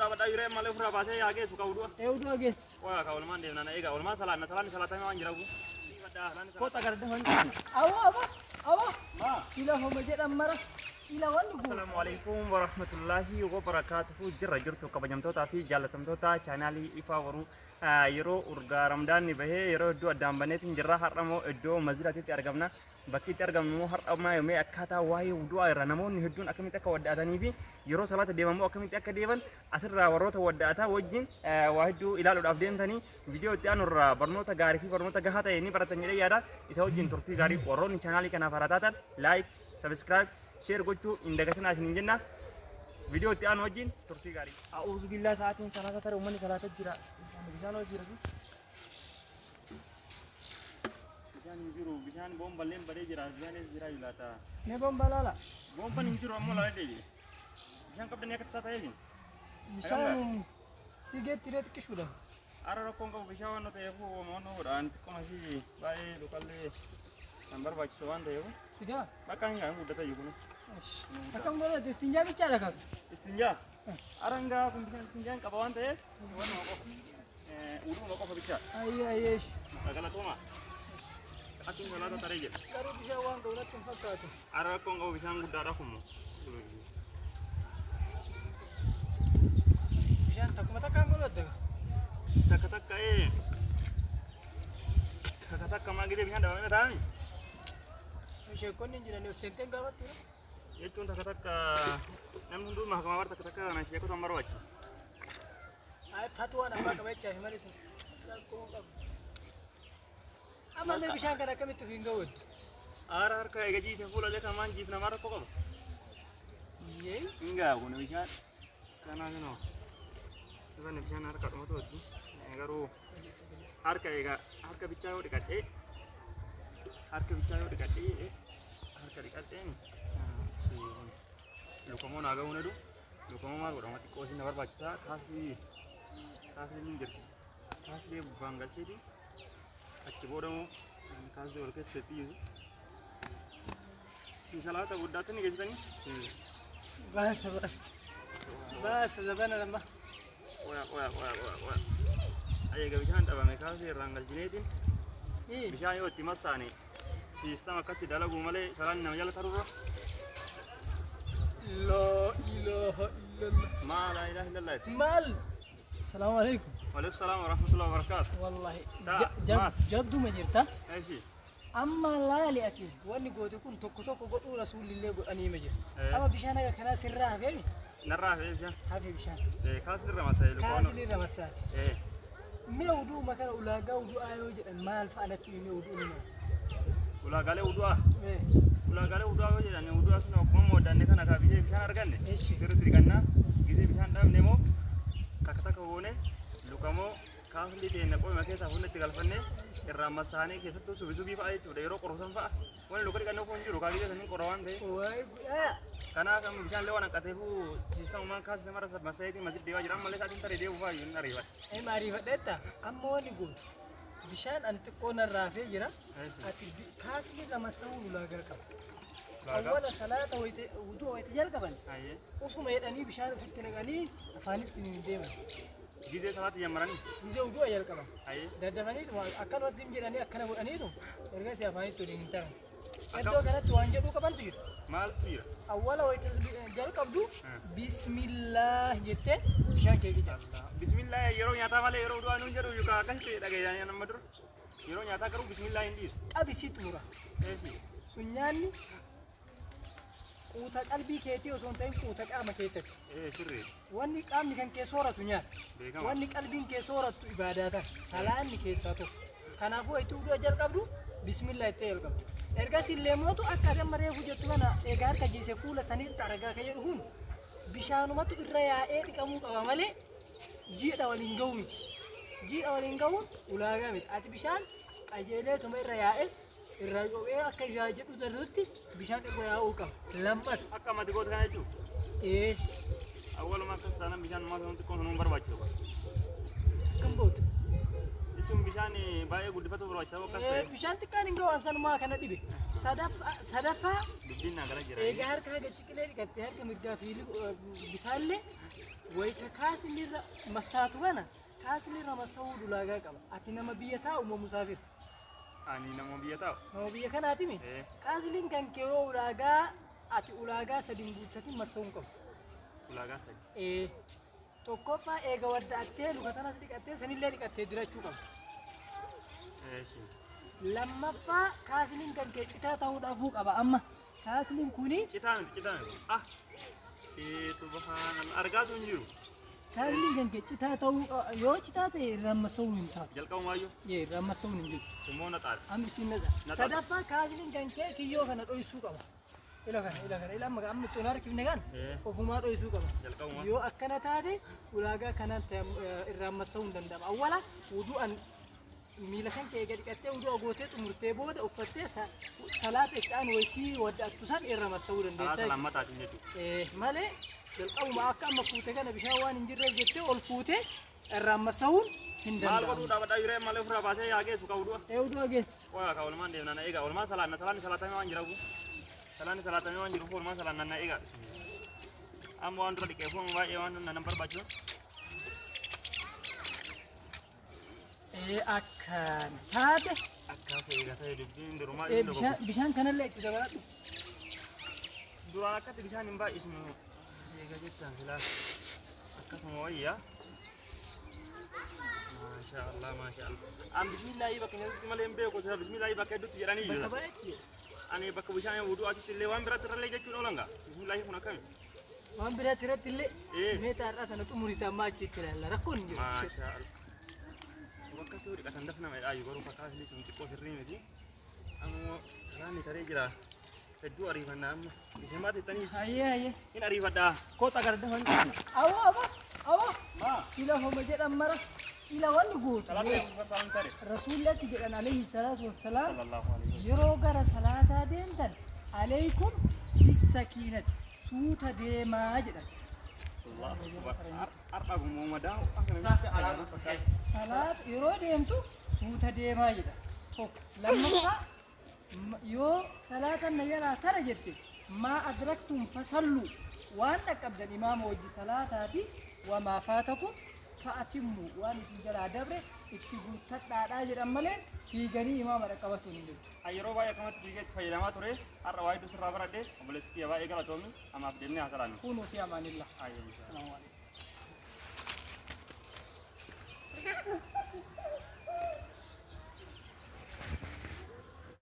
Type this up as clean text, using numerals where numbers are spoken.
لا بدا يري مال فرا باسه يا جيس كودو ودو جيس ويا كاول ما دينا ايغا اول ما صلاه ما انجرو كوتا غردن أوا ما إلى هم جد أمرا إلى وانو السلام عليكم ورحمة الله وبركاته جرت كبجمتو تافي جالتمتو تا channel ifa waru yero urga ramadan ni bahe yero do dambane tin jirra haramo do mazilati argamna bakki argamno harama yome akata waye wudu ayra namon hedun akamita ka wadatani bi yero salata demamo akamita ka deban asra warota wadata wajin wahidu ilalu afdentani video tianura barnota gari fi barnota gahata ni baratanya yada isa wajin turti gari waron channel kana faratatan like subscribe share gochu indagatan asin jenna video tian wajin turti gari a'udzu billahi saatin salata tar umani salata jira bisano jira bisan bom balem bade jira bisane jira ilata ne bom balala bom pan injiro amola de bisan kabde nekat sata yegi bisan sige tiret kishuda ara kongo bisan no te ko mono ran ko masi bae lokalle number baik soan de yo siga bakang yang udah tahu yuno akang boleh istinja bicara kak istinja arangga kumbisan istinja kabawan teh wono ko urung ko bicara ayo agala toma atung wala ta tareje baru bisa uang daulat tempat tu ara kongo bisan gudara kumu bisan tak mata kang boleh tu kata kamagi de bisan dawa tani bisa konin jiran ni senteng gawat tu itu kata namun dulu mahkamah war kata na siya ko tambar wachi ay fatwa na ba kawai cah mari tu ama me bisan kana kami tu hingawud ar ka gaji se pula le kaman jit na mar ko ko ye inga ko ne bisan kana no sebenarnya bisan ar ka to tu ngaru ar ka bicara dekat har ka bicara dekat har ka dekat ni si lukomo naga unedu lukomo mar udah mati kosin nabar baca kasih minggir kasih bangga cedi acci bodoh kasih orke seti si salah tak udah tu ni guys tadi bas zabana lamba wah ayo gak bisa anda bang kasih ranggal jinetin bisa ayo timasani sistem akan tidak lagu male saran namanya taruh لا إله إلا الله ما لا إله إلا الله مال السلام عليكم وعليكم السلام ورحمة الله وبركاته والله مال جد ما جرتا ايش أما لا لأكيد واني قلت يكون توك قلت رسول الله أني مجر أما بشانا كنا سرها فيني نراه ايش هذه بشان كاسر رمسائل كاسر رمسات من ودو ما كان ولا ودو أيوج المال فأنا تيجي من ودو لنا ولا قال ودوا ولا قال ودوا وجه يعني ودوا سنو قوم ودان كنا كابيه بشان أرجعني كرر كنا كذي بشان دام نمو كاكتا كهونه لكمو كاسر دي نقول ما كيسا هونه تقال فنه الرمساني كيسا تو سبي فاي تو ديرو كروسان فا وين لوكر كنا فون جرو كاجي سنين كروان ده واي karena kami bisa lewat nak kataku sistem mangkas semara saat masa itu masih dewa jiram malah saat ini tadi dewa yun nariwat marifat data amma wani gud bishan anti kona rafe jira ati kasli lama sawu laga ka awwala salata wa wudu wa tijal kaban usuma yadani bishan fitina gani afani tinin dema gide salat yamaran gide wudu ayal kaban dadafani akan wadim jirani akan ani to erga si afani to din tar edo kana to anje du kaban tu mal tu awwala wa tijal kabdu bismillah jette bishan ke gija bismillah yero nyata male yero do anu jeru yuka kan te daga ya namadur yero nyata karu bismillah indi abi situra sunyani uta qalbi keeti osoo ta'in uta qaama keetti sirri wanni qaamni kan kee sooratu nyaata wanni qalbiin kee sooratu ibaadaata salaanni keessaa tokko kanaafuu itti uduu jalqabdu bismillah itti jalqabdu ergas illee mootu akka amma reefu jettu kana egaa harka jiise fuula saniitti argaa ka jedhu kun bishaanumatu irra yaa'ee dhiqamuu qaba malee jiidha waliin ga'u miti jiidha waliin ga'uun ulaagaa miti ati bishaan qajeelee tuma irra yaa'es irraa qopee akka irraa jedhu darrutti bishaan dhiquu yaa'uu qaba lammat akka mati goota kana jechuudha awwaluma akkas taanaan bishaan maata wanti kun hunuun barbaachisu kan boota jechuun bishaan baay'ee guddifatu barbaachisaa akkas ta'e bishaan xiqqaan hin ga'u sanumaa kana dhibe sadaffaa dubbiin naa gara jira egaa harka haga ciqilee dhiqattee harka mirgaa fi bitaallee ويتكاسل مساتو أنا كاسل رمسود ولا جاكبا أتينا ما بيتا وما مسافر أني نمو بيتاو ما بيا كان أتيمي كاسلين كان كيرو ولا جا أتي ولا جا سدين بوتشكي مسونكم ولا قاسي إيه توكوفا إيجا ورد أتيل وكتانا سديك أتيل سنين ليك أتيل دراشوكم إيش لما فا كاسلين كان كيتا تاود أفوك أبا أما كاسلين كوني كتان سبحان الله أرجعت ونجيو كاسلين كان كيتا تاو يو كيتا تي رمسون تاو جلكوا مايو يه رمسون نجيو سمونا تعال أمي سينزا سدافا كاسلين كان كي يو كان أوي سوق أبا إلا ما أمي تونار كيف نجان وفما أوي سوق أبا جلكوا ما يو أكنا تادي ولاجا كانت الرمسون دندام أولا وضوء ميلكان كي قد كتة وضوء أقوتة ومرتبة بود وفتة صلاة إكان ويكي ودأ تسان الرمسون دندام سلامة تعطيني ماله جلقوا معك أما فوتة كان بيشاوان إنجر جتة والفوتة الرمسون هندام مال بدو دابا دايره مال فرا باسه ياغي سوكا ودو تودو جس ويا كاول مان دينا نا ايغا ولما سلام تاني وانجرو سلام تاني وانجرو فول ما سلام نا ايغا ام وان تري كيفون واي وان نمبر باجو أكان هذا اكاسه ايغا تاي دبين درما بيشان كان اللي كده دورا كات بيشان نمبا اسمه ايغا جتان خلاص اكاسه ويا ما شاء الله ما شاء الله ام بسم الله يبقى كنت مالين بيكو بسم الله يبقى كدو تيراني أنا بك بيشان وضوء أتي وان برات رلي جت نولانغا بسم الله هنا كم وان برات رات اللي ميتا رات أنا تمري تما تشكل الله ركون ما شاء الله وقت سوري كان دفنا ما أي غرو فكاس لي سنتي كوسرين دي أنا كلامي ترى جرا تدو أريفا نام بسمات التاني هيا إن أريفا دا كوتا كرده هن أوا ما سيلا هم جد أمرا إلى وان نقول رسول الله تجد عليه الصلاة والسلام صلى الله عليه وسلم يروغر صلاة دين عليكم بالسكينة سوت ديما جدا الله أكبر أربعة ممدا صلاة يرو ديمتو سوت ديما جدا لما يو صلاة النجاة ترجت ما أدركتم فصلوا وأن قبل الإمام وجه صلاة هذه وما فاتكم فأتموا وأن سجل دبر اتقوا تطلع أجر أمله في جري إمام ركبته نجد أيرو باي كمان تيجي فيلما ترى الرواية دوسرا برادة قبل سكيا باي كلا تومي أما بدني هذا كونوا في أمان الله أيوة السلام عليكم